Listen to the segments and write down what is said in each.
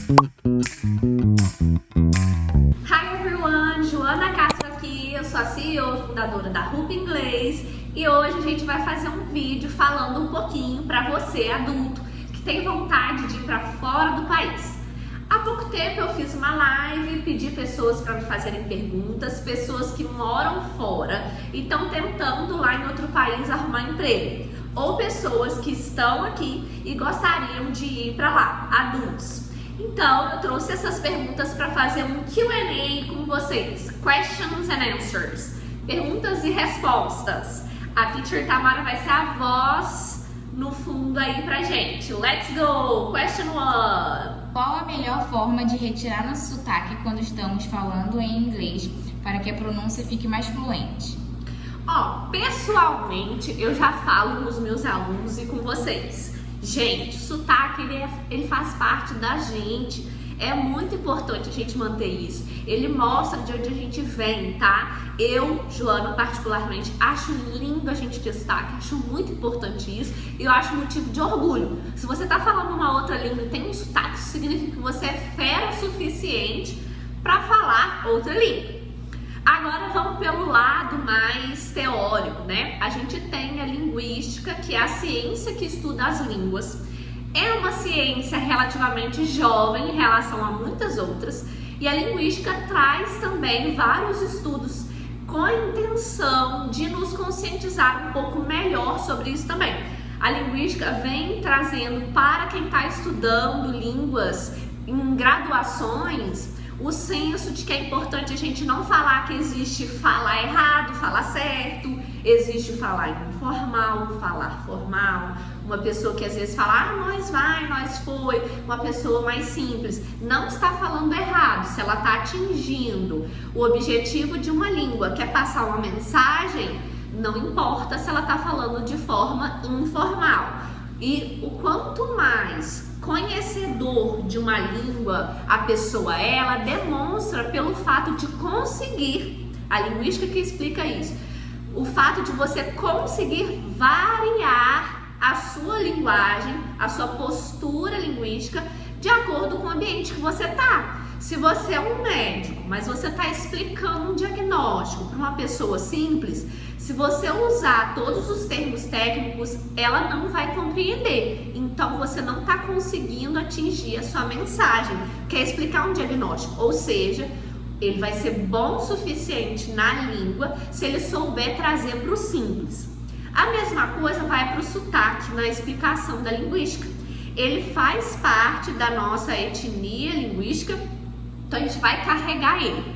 Hi everyone, Joana Castro aqui, eu sou a CEO, fundadora da Hoop Inglês, e hoje a gente vai fazer um vídeo falando um pouquinho para você, adulto, que tem vontade de ir para fora do país. Há pouco tempo eu fiz uma live, pedi pessoas para me fazerem perguntas, pessoas que moram fora e estão tentando lá em outro país arrumar emprego, ou pessoas que estão aqui e gostariam de ir para lá, adultos. Então eu trouxe essas perguntas para fazer um Q&A com vocês, questions and answers, perguntas e respostas. A Teacher Tamara vai ser a voz no fundo aí pra gente. Let's go! Question 1. Qual a melhor forma de retirar nosso sotaque quando estamos falando em inglês para que a pronúncia fique mais fluente? Pessoalmente eu já falo com os meus alunos e com vocês. Gente, sotaque ele faz parte da gente. É muito importante a gente manter isso. Ele mostra de onde a gente vem, tá? Eu, Joana, particularmente, acho lindo a gente ter sotaque, acho muito importante isso e eu acho motivo de orgulho. Se você tá falando uma outra língua e tem um sotaque, isso significa que você é fera o suficiente para falar outra língua. Agora vamos pelo lado mais teórico, né? A gente tem a linguística, que é a ciência que estuda as línguas. É uma ciência relativamente jovem em relação a muitas outras, e a linguística traz também vários estudos com a intenção de nos conscientizar um pouco melhor sobre isso também. A linguística vem trazendo para quem está estudando línguas em graduações o senso de que é importante a gente não falar que existe falar errado, falar certo, existe falar informal, falar formal. Uma pessoa que às vezes fala, nós vai, nós foi, uma pessoa mais simples, não está falando errado se ela está atingindo o objetivo de uma língua, que é passar uma mensagem, não importa se ela está falando de forma informal. E o quanto mais conhecedor de uma língua a pessoa é, ela demonstra pelo fato de conseguir, a linguística que explica isso, o fato de você conseguir variar a sua linguagem, a sua postura linguística de acordo com o ambiente que você tá. Se você é um médico, mas você está explicando um diagnóstico para uma pessoa simples, se você usar todos os termos técnicos, ela não vai compreender. Então você não está conseguindo atingir a sua mensagem, que é explicar um diagnóstico. Ou seja, ele vai ser bom o suficiente na língua se ele souber trazer para o simples. A mesma coisa vai para o sotaque na explicação da linguística. Ele faz parte da nossa etnia linguística, então a gente vai carregar ele.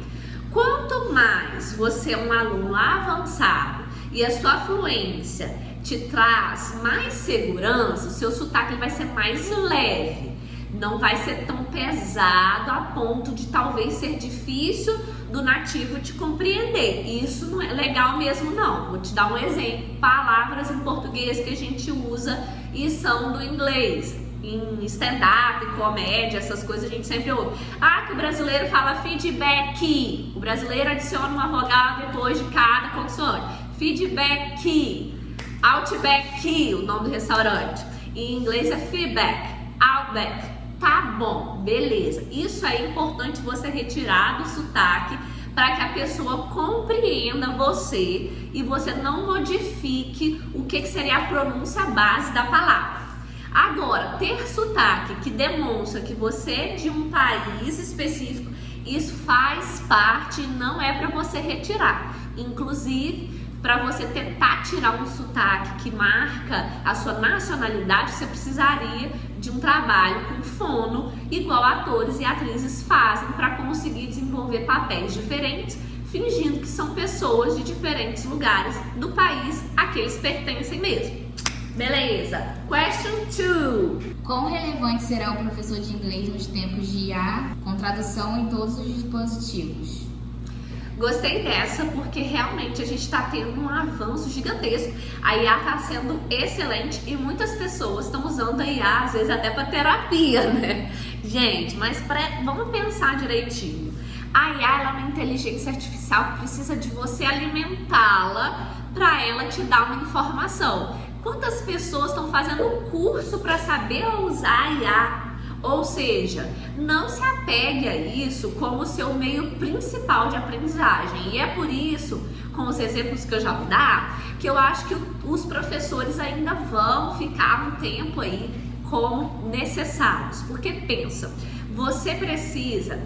Quanto mais você é um aluno avançado e a sua fluência te traz mais segurança, o seu sotaque vai ser mais leve, não vai ser tão pesado a ponto de talvez ser difícil do nativo te compreender. Isso não é legal mesmo não. Vou te dar um exemplo, palavras em português que a gente usa e são do inglês. Em stand-up, comédia, essas coisas a gente sempre ouve. Que o brasileiro fala feedback. O brasileiro adiciona uma vogal depois de cada consoante. Feedback. Outback, o nome do restaurante. Em inglês é feedback. Outback. Tá bom, beleza. Isso é importante você retirar do sotaque para que a pessoa compreenda você e você não modifique o que seria a pronúncia base da palavra. Agora, ter sotaque que demonstra que você é de um país específico, isso faz parte e não é para você retirar. Inclusive, para você tentar tirar um sotaque que marca a sua nacionalidade, você precisaria de um trabalho com fono, igual atores e atrizes fazem para conseguir desenvolver papéis diferentes, fingindo que são pessoas de diferentes lugares do país a que eles pertencem mesmo. Beleza. Question 2. Quão relevante será o professor de inglês nos tempos de IA com tradução em todos os dispositivos? Gostei dessa porque realmente a gente está tendo um avanço gigantesco. A IA está sendo excelente e muitas pessoas estão usando a IA às vezes até para terapia, né? Gente, mas vamos pensar direitinho. A IA ela é uma inteligência artificial que precisa de você alimentá-la para ela te dar uma informação. Quantas pessoas estão fazendo um curso para saber usar a IA? Ou seja, não se apegue a isso como seu meio principal de aprendizagem. E é por isso, com os exemplos que eu já vou dar, que eu acho que os professores ainda vão ficar um tempo aí como necessários. Porque pensa, você precisa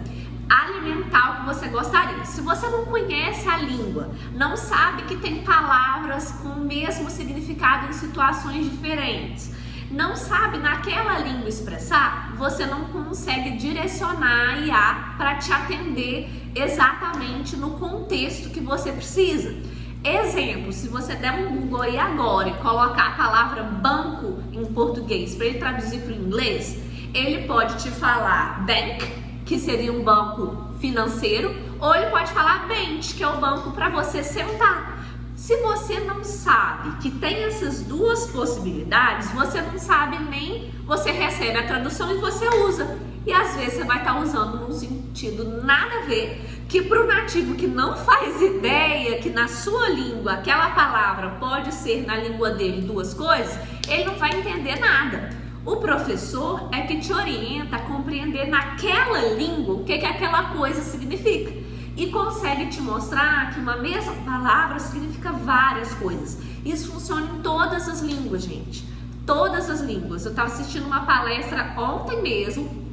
alimentar o que você gostaria. Se você não conhece a língua, não sabe que tem palavras com o mesmo significado em situações diferentes, não sabe naquela língua expressar, você não consegue direcionar a IA para te atender exatamente no contexto que você precisa. Exemplo, se você der um Google aí agora e colocar a palavra banco em português para ele traduzir para o inglês, ele pode te falar bank, que seria um banco financeiro, ou ele pode falar bench, que é o banco para você sentar. Se você não sabe que tem essas duas possibilidades, você não sabe nem, você recebe a tradução e você usa. E às vezes você vai estar usando num sentido nada a ver, que para o nativo que não faz ideia que na sua língua aquela palavra pode ser na língua dele duas coisas, ele não vai entender nada. O professor é que te orienta a compreender naquela língua o que aquela coisa significa. E consegue te mostrar que uma mesma palavra significa várias coisas. Isso funciona em todas as línguas, gente. Todas as línguas. Eu estava assistindo uma palestra ontem mesmo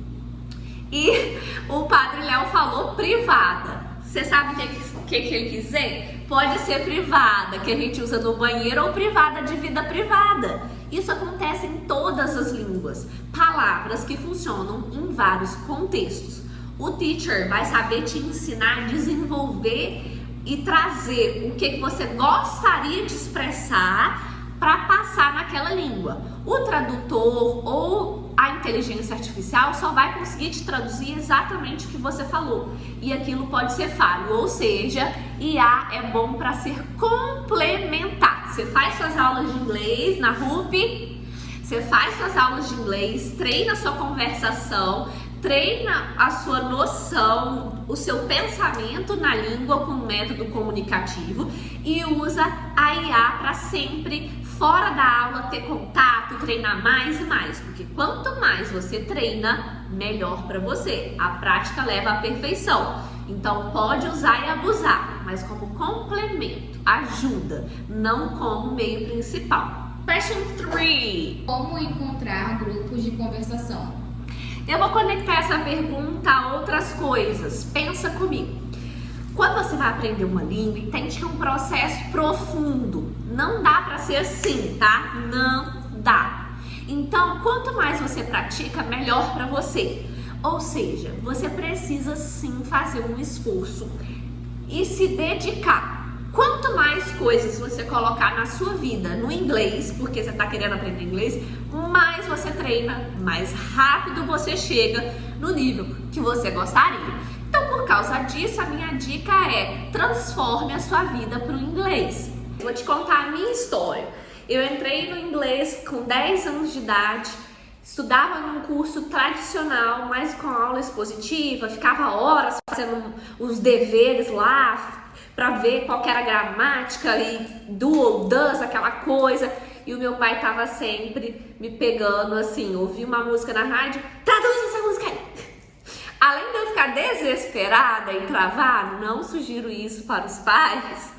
e o Padre Léo falou privada. Você sabe o que ele quis dizer? Pode ser privada, que a gente usa no banheiro, ou privada de vida privada. Isso acontece em todas as línguas. Palavras que funcionam em vários contextos. O teacher vai saber te ensinar a desenvolver e trazer o que você gostaria de expressar para passar naquela língua. O tradutor ou a inteligência artificial só vai conseguir te traduzir exatamente o que você falou. E aquilo pode ser falho, ou seja, IA é bom para ser complementar. Você faz suas aulas de inglês na RUP, você faz suas aulas de inglês, treina a sua conversação, treina a sua noção, o seu pensamento na língua com o método comunicativo e usa a IA para sempre, fora da aula, ter contato, treinar mais e mais, porque quanto mais você treina, melhor para você. A prática leva à perfeição. Então pode usar e abusar, mas como complemento, ajuda, não como meio principal. Question 3. Como encontrar grupos de conversação? Eu vou conectar essa pergunta a outras coisas. Pensa comigo. Quando você vai aprender uma língua, entende que é um processo profundo. Não dá para ser assim, tá? Não dá. Então, quanto mais você pratica, melhor para você. Ou seja, você precisa sim fazer um esforço e se dedicar. Quanto mais coisas você colocar na sua vida no inglês, porque você está querendo aprender inglês, mais você treina, mais rápido você chega no nível que você gostaria. Então, por causa disso, a minha dica é: transforme a sua vida para o inglês. Vou te contar a minha história. Eu entrei no inglês com 10 anos de idade, estudava num curso tradicional, mas com aula expositiva, ficava horas fazendo os deveres lá, para ver qual que era a gramática e do ou does, aquela coisa. E o meu pai tava sempre me pegando assim, ouvia uma música na rádio, traduz essa música aí. Além de eu ficar desesperada e travar, não sugiro isso para os pais,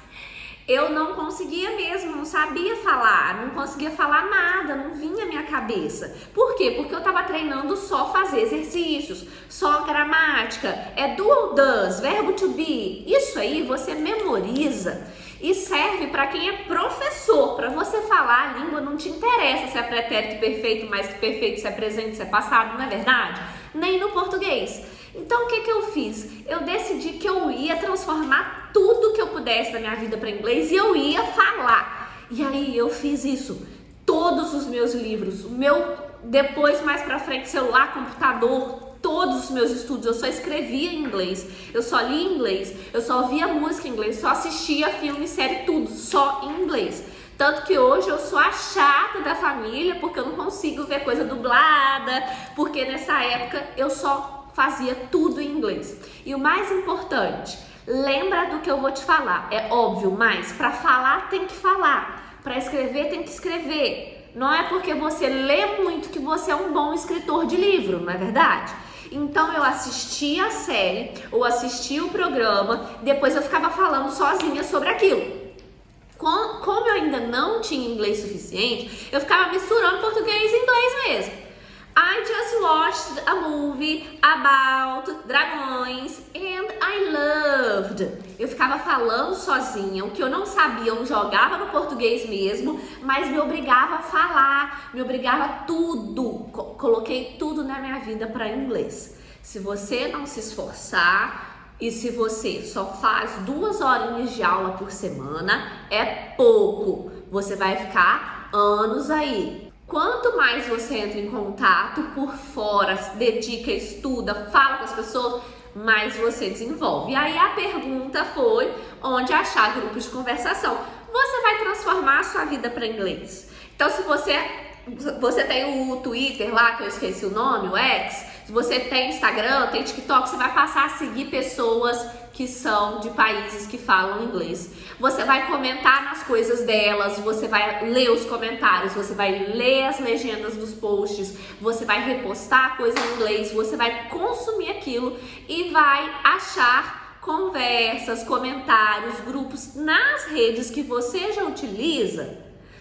eu não conseguia mesmo, não sabia falar, não conseguia falar nada, não vinha à minha cabeça. Por quê? Porque eu tava treinando só fazer exercícios, só gramática, do ou does, verbo to be. Isso aí você memoriza e serve para quem é professor. Para você falar a língua, não te interessa se é pretérito perfeito, mais que perfeito, se é presente, se é passado, não é verdade? Nem no português. Então o que eu fiz? Eu decidi que eu ia transformar tudo que eu pudesse da minha vida para inglês e eu ia falar. E aí eu fiz isso. Todos os meus livros, o meu, depois mais pra frente, celular, computador, todos os meus estudos, eu só escrevia em inglês, eu só lia em inglês, eu só ouvia música em inglês, só assistia filme, série, tudo, só em inglês. Tanto que hoje eu sou a chata da família, porque eu não consigo ver coisa dublada, porque nessa época eu só fazia tudo em inglês. E o mais importante, lembra do que eu vou te falar. É óbvio, mas para falar tem que falar, para escrever tem que escrever. Não é porque você lê muito que você é um bom escritor de livro, não é verdade? Então eu assistia a série ou assistia o programa, depois eu ficava falando sozinha sobre aquilo. Como eu ainda não tinha inglês suficiente, eu ficava misturando português e inglês mesmo. I just watched a movie about dragões and I loved. Eu ficava falando sozinha, o que eu não sabia eu jogava no português mesmo, mas me obrigava a falar, me obrigava a tudo. Coloquei tudo na minha vida para inglês. Se você não se esforçar, e se você só faz 2 horinhas de aula por semana, é pouco. Você vai ficar anos aí. Quanto mais você entra em contato por fora, se dedica, estuda, fala com as pessoas, mais você desenvolve. E aí a pergunta foi onde achar grupos de conversação. Você vai transformar a sua vida para inglês. Então, se você tem o Twitter lá, que eu esqueci o nome, o X, se você tem Instagram, tem TikTok, você vai passar a seguir pessoas que são de países que falam inglês. Você vai comentar nas coisas delas, você vai ler os comentários, você vai ler as legendas dos posts, você vai repostar coisa em inglês, você vai consumir aquilo e vai achar conversas, comentários, grupos nas redes que você já utiliza,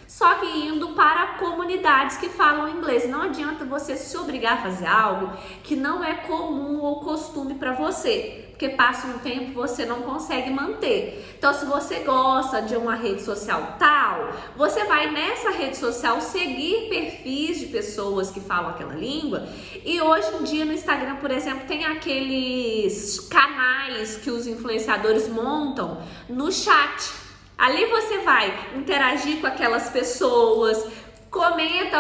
só que indo para comunidades que falam inglês. Não adianta você se obrigar a fazer algo que não é comum ou costume para você, porque passa um tempo você não consegue manter. Então, se você gosta de uma rede social tal, você vai nessa rede social seguir perfis de pessoas que falam aquela língua. E hoje em dia no Instagram, por exemplo, tem aqueles canais que os influenciadores montam no chat. Ali você vai interagir com aquelas pessoas, comenta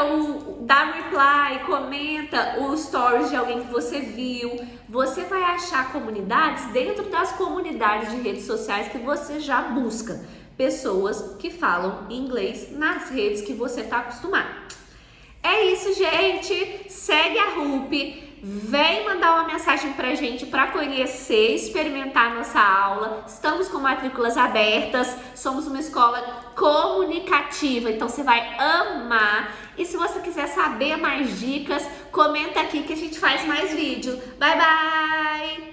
dá reply, comenta o stories de alguém que você viu. Você vai achar comunidades dentro das comunidades de redes sociais que você já busca. Pessoas que falam inglês nas redes que você está acostumado. É isso, gente. Segue a Rupi. Vem mandar uma mensagem pra gente para conhecer, experimentar nossa aula. Estamos com matrículas abertas, somos uma escola comunicativa, então você vai amar. E se você quiser saber mais dicas, comenta aqui que a gente faz mais vídeo. Bye, bye!